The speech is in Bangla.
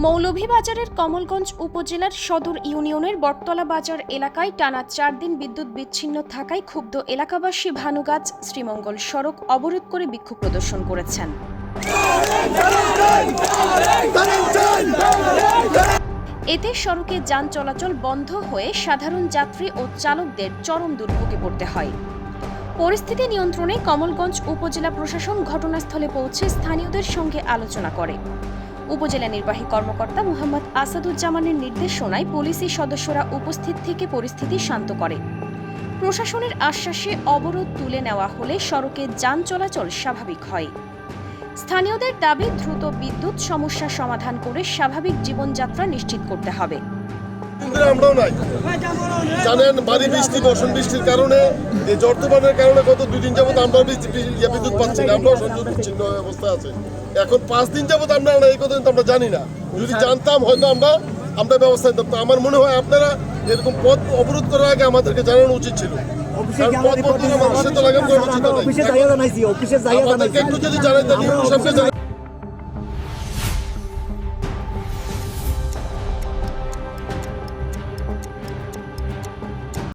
মৌলভীবাজারের কমলগঞ্জ উপজেলার সদর ইউনিয়নের বটতলা বাজার এলাকায় টানা 4 দিন বিদ্যুৎ বিচ্ছিন্ন থাকায় ক্ষুব্ধ এলাকাবাসী ভানুগাছ শ্রীমঙ্গল সড়ক অবরোধ করে বিক্ষোভ প্রদর্শন করেছেন। এতে সড়কে যান চলাচল বন্ধ হয়ে সাধারণ যাত্রী ও চালকদের চরম দুর্ভোগে পড়তে হয়। পরিস্থিতি নিয়ন্ত্রণে কমলগঞ্জ উপজেলা প্রশাসন ঘটনাস্থলে পৌঁছে স্থানীয়দের সঙ্গে আলোচনা করে। উপজেলা নির্বাহী কর্মকর্তা মোহাম্মদ আসাদুজ্জামানের নির্দেশনায় পুলিশি সদস্যরা উপস্থিত থেকে পরিস্থিতি শান্ত করে। প্রশাসনের আশ্বাসে অবরোধ তুলে নেওয়া হলে সড়কে যান চলাচল স্বাভাবিক হয়। স্থানীয়দের দাবি দ্রুত বিদ্যুৎ সমস্যা সমাধান করে স্বাভাবিক জীবনযাত্রা নিশ্চিত করতে হবে। আমরাও নাই জানেন, ভারী বৃষ্টি বর্ষণ বৃষ্টির কারণে এই ঝড় তুফানের কারণে গত 2 দিন যাবত আমরা বিদ্যুৎ পাচ্ছি না, আমরাও সংযোগ বিচ্ছিন্ন অবস্থা আছে। এখন 5 দিন যাবত আমরা এই কথা আমরা জানি না, যদি জানতাম হয়তো আমরা ব্যবস্থা নিতাম। তো আমার মনে হয় আপনারা এরকম পথ অবরোধ করার আগে আমাদেরকে জানানো উচিত ছিল। আমাদেরকে একটু যদি জানাইতেন